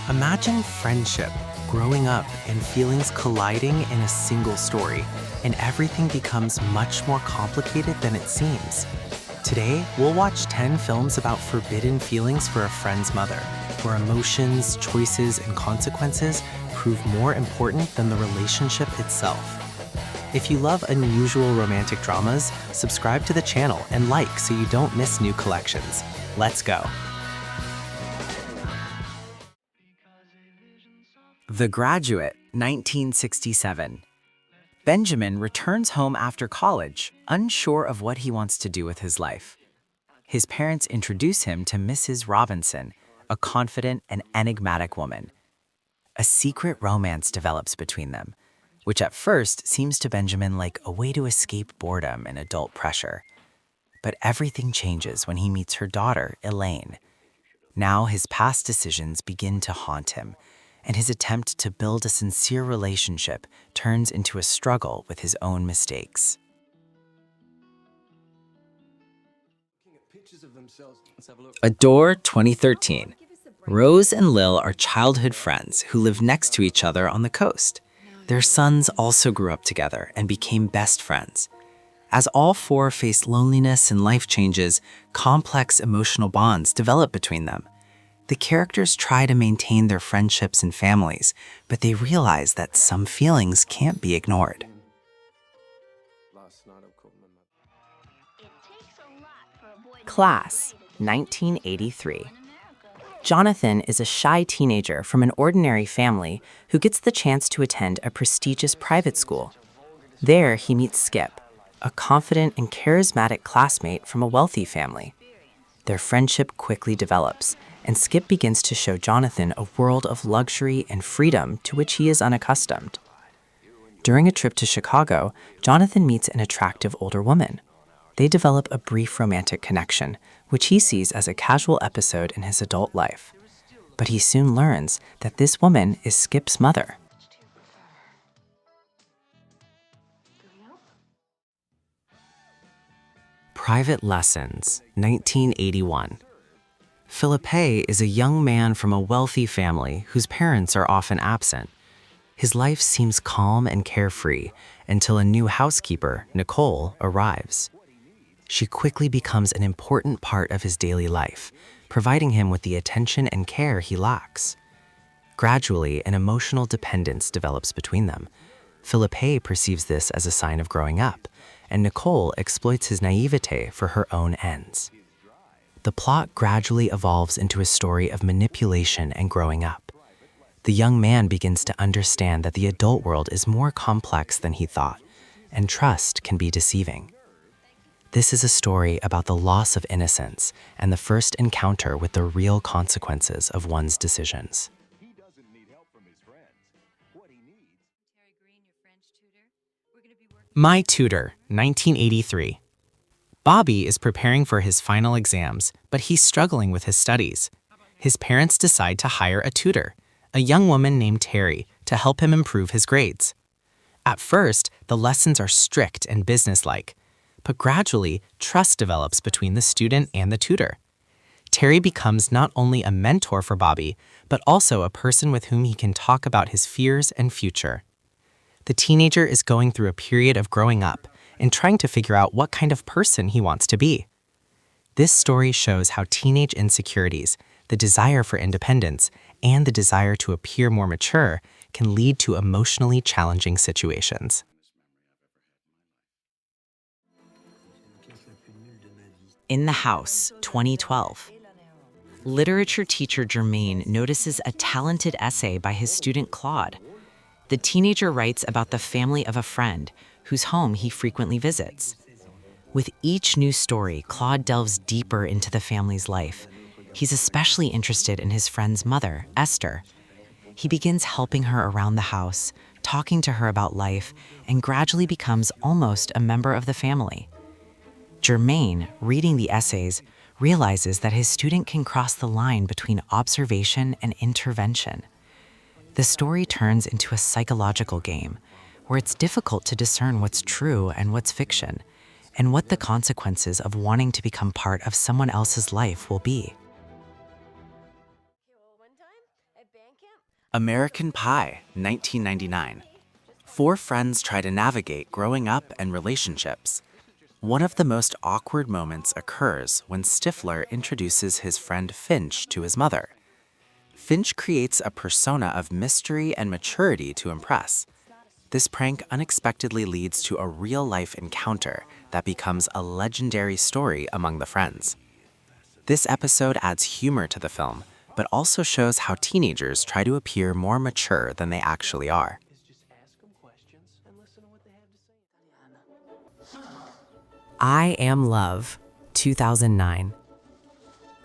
Imagine friendship, growing up, and feelings colliding in a single story, and everything becomes much more complicated than it seems. Today, we'll watch 10 films about forbidden feelings for a friend's mother, where emotions, choices, and consequences prove more important than the relationship itself. If you love unusual romantic dramas, subscribe to the channel and like so you don't miss new collections. Let's go. The Graduate, 1967. Benjamin returns home after college, unsure of what he wants to do with his life. His parents introduce him to Mrs. Robinson, a confident and enigmatic woman. A secret romance develops between them, which at first seems to Benjamin like a way to escape boredom and adult pressure. But everything changes when he meets her daughter, Elaine. Now his past decisions begin to haunt him, and his attempt to build a sincere relationship turns into a struggle with his own mistakes. Adore, 2013. Rose and Lil are childhood friends who live next to each other on the coast. Their sons also grew up together and became best friends. As all four face loneliness and life changes, complex emotional bonds develop between them. The characters try to maintain their friendships and families, but they realize that some feelings can't be ignored. Class, 1983. Jonathan is a shy teenager from an ordinary family who gets the chance to attend a prestigious private school. There, he meets Skip, a confident and charismatic classmate from a wealthy family. Their friendship quickly develops, and Skip begins to show Jonathan a world of luxury and freedom to which he is unaccustomed. During a trip to Chicago, Jonathan meets an attractive older woman. They develop a brief romantic connection, which he sees as a casual episode in his adult life. But he soon learns that this woman is Skip's mother. Private Lessons, 1981. Philippe is a young man from a wealthy family whose parents are often absent. His life seems calm and carefree until a new housekeeper, Nicole, arrives. She quickly becomes an important part of his daily life, providing him with the attention and care he lacks. Gradually, an emotional dependence develops between them. Philippe perceives this as a sign of growing up, and Nicole exploits his naivete for her own ends. The plot gradually evolves into a story of manipulation and growing up. The young man begins to understand that the adult world is more complex than he thought, and trust can be deceiving. This is a story about the loss of innocence and the first encounter with the real consequences of one's decisions. My Tutor, 1983. Bobby is preparing for his final exams, but he's struggling with his studies. His parents decide to hire a tutor, a young woman named Terry, to help him improve his grades. At first, the lessons are strict and businesslike, but gradually, trust develops between the student and the tutor. Terry becomes not only a mentor for Bobby, but also a person with whom he can talk about his fears and future. The teenager is going through a period of growing up and trying to figure out what kind of person he wants to be. This story shows how teenage insecurities, the desire for independence, and the desire to appear more mature can lead to emotionally challenging situations. In the House, 2012. Literature teacher Germain notices a talented essay by his student Claude. The teenager writes about the family of a friend whose home he frequently visits. With each new story, Claude delves deeper into the family's life. He's especially interested in his friend's mother, Esther. He begins helping her around the house, talking to her about life, and gradually becomes almost a member of the family. Germain, reading the essays, realizes that his student can cross the line between observation and intervention. The story turns into a psychological game, where it's difficult to discern what's true and what's fiction, and what the consequences of wanting to become part of someone else's life will be. American Pie, 1999. Four friends try to navigate growing up and relationships. One of the most awkward moments occurs when Stifler introduces his friend Finch to his mother. Finch creates a persona of mystery and maturity to impress. This prank unexpectedly leads to a real-life encounter that becomes a legendary story among the friends. This episode adds humor to the film, but also shows how teenagers try to appear more mature than they actually are. I Am Love, 2009.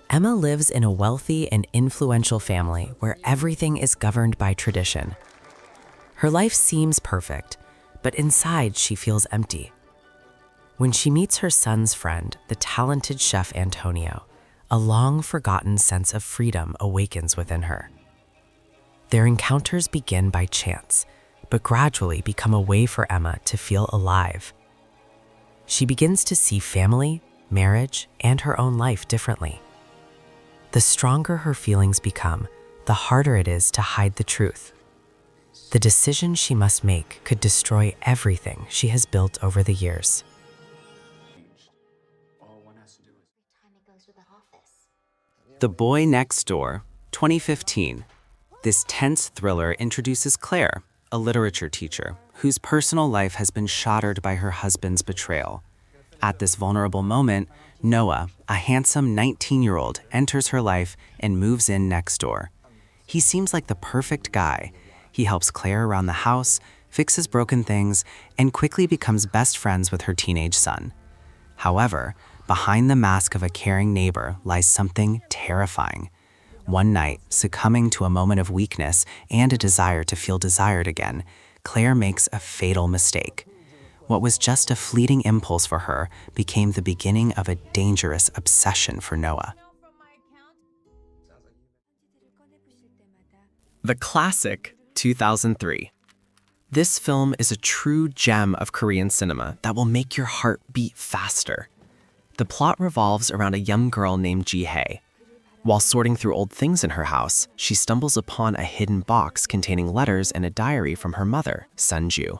Emma lives in a wealthy and influential family where everything is governed by tradition. Her life seems perfect, but inside she feels empty. When she meets her son's friend, the talented chef Antonio, a long-forgotten sense of freedom awakens within her. Their encounters begin by chance, but gradually become a way for Emma to feel alive. She begins to see family, marriage, and her own life differently. The stronger her feelings become, the harder it is to hide the truth. The decision she must make could destroy everything she has built over the years. The Boy Next Door, 2015. This tense thriller introduces Claire, a literature teacher, whose personal life has been shattered by her husband's betrayal. At this vulnerable moment, Noah, a handsome 19-year-old, enters her life and moves in next door. He seems like the perfect guy. He helps Claire around the house, fixes broken things, and quickly becomes best friends with her teenage son. However, behind the mask of a caring neighbor lies something terrifying. One night, succumbing to a moment of weakness and a desire to feel desired again, Claire makes a fatal mistake. What was just a fleeting impulse for her became the beginning of a dangerous obsession for Noah. The Classic, 2003. This film is a true gem of Korean cinema that will make your heart beat faster. The plot revolves around a young girl named Ji-hae. While sorting through old things in her house, she stumbles upon a hidden box containing letters and a diary from her mother, Sunju.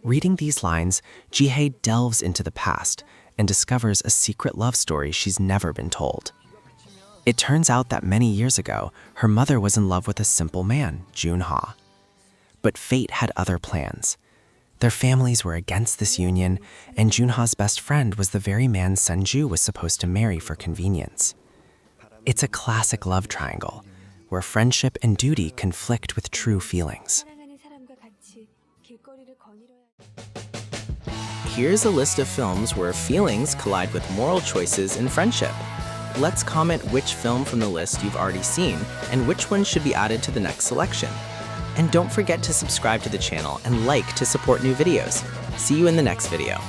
Reading these lines, Ji-hae delves into the past and discovers a secret love story she's never been told. It turns out that many years ago, her mother was in love with a simple man, Jun-ha. But fate had other plans. Their families were against this union, and Jun-ha's best friend was the very man Sunju was supposed to marry for convenience. It's a classic love triangle, where friendship and duty conflict with true feelings. Here's a list of films where feelings collide with moral choices in friendship. Let's comment which film from the list you've already seen and which one should be added to the next selection. And don't forget to subscribe to the channel and like to support new videos. See you in the next video.